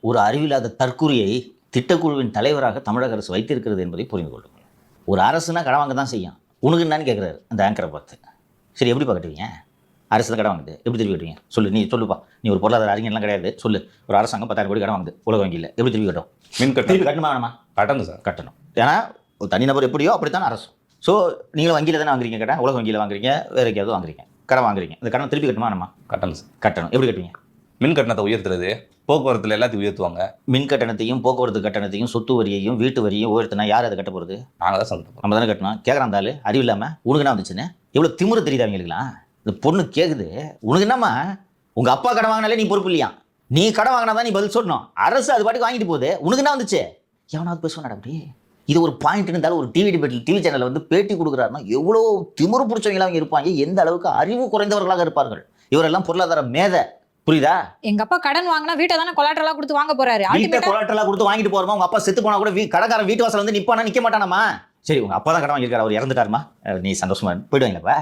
ஒரு அறிவில்லாத தற்குறியை திட்டக்குழுவின் தலைவராக தமிழக அரசு வைத்திருக்கிறது என்பதை புரிந்து கொள்ளுங்கள். ஒரு அரசுனா கடன் வாங்க தான் செய்யும். உனக்கு என்னன்னு கேட்குறாரு அந்த ஆங்கரை பார்த்து. சரி எப்படிப்பா கட்டுவீங்க? அரசு தான் கடன் வாங்குது, எப்படி திருப்பி கட்டுவீங்க சொல்லு, நீ சொல்லுப்பா. நீ ஒரு பொருளாதார அறிஞர்லாம் கிடையாது, சொல்லு. ஒரு அரசாங்கம் 10,000 கோடி கடன் வாங்குது உலக வங்கியில், எப்படி திருப்பி கட்டும்? மின் கட்டணம் திருப்பி கட்டணுமா வேணாமா? கட்டணும் சார். கட்டணும். ஏன்னா ஒரு தனிநபர் எப்படியோ அப்படித்தான் அரசு. ஸோ நீங்களும் வங்கியில் தானே வாங்குறீங்க கடன், உலக வங்கியில் வாங்குறீங்க, வேறு எங்கேயாவது வாங்குறீங்க, கடன் வாங்குறீங்க. இந்த கடன் திருப்பி கட்டணுமா வேணாமா? கட்டணும் சார். கட்டணும். எப்படி கட்டுவீங்க? மின் கட்டணத்தை உயர்த்துறது, போக்குவரத்துல எல்லாத்தையும் உயர்த்துவாங்க. மின் கட்டணத்தையும் போக்குவரத்து கட்டணத்தையும் சொத்து வரியையும் வீட்டு வரியும் உயர்த்தினா யார் அதை கட்ட போகிறது? நாங்கள் தான் சொல்றோம். நம்ம தானே கட்டணும். கேட்குறான் தாள் அறிவு இல்லாமல் உனக்கு என்ன வந்துச்சுன்னு எவ்வளோ திமிரு தெரியுது அவங்களுக்குலாம். இந்த பொண்ணு கேட்குது, உனக்கு என்னம்மா உங்கள் அப்பா கடன் வாங்கினாலே நீ பொறுப்பு இல்லையா? நீ கடன் வாங்கினா தான் நீ பதில் சொல்லணும். அரசு அது பாட்டுக்கு வாங்கிட்டு போகுது, உனக்கு என்ன வந்துச்சு? எவனாவது பேசுவான் அப்படி? இது ஒரு பாயிண்ட் இருந்தாலும் ஒரு டிவி டிபேட்டில் டிவி சேனலில் வந்து பேட்டி கொடுக்குறாருன்னா எவ்வளோ திமிரு பிடிச்சவங்களாம் அவங்க இருப்பாங்க, எந்த அளவுக்கு அறிவு குறைந்தவர்களாக இருப்பார்கள். இவரெல்லாம் பொருளாதார மேதை, புரியுதா? எங்க அப்பா கடன் வாங்கினா வீட்டை தானே கொலாட்டரலா கொடுத்து வாங்க போறாரு. வீட்டை கொலாட்டரலா கொடுத்து வாங்கிட்டு போறோமா? உங்க அப்பா செத்து போனா கூட கடைக்காரன் வீட்டு வாசல் வந்து நிப்பானா நிக்க மாட்டானாமா? சரி உங்க அப்பா தான் கடன் வாங்கியிருக்காரு, அவர் இறந்துட்டாருமா, நீ சந்தோஷமா போயிடுவாங்களப்பா.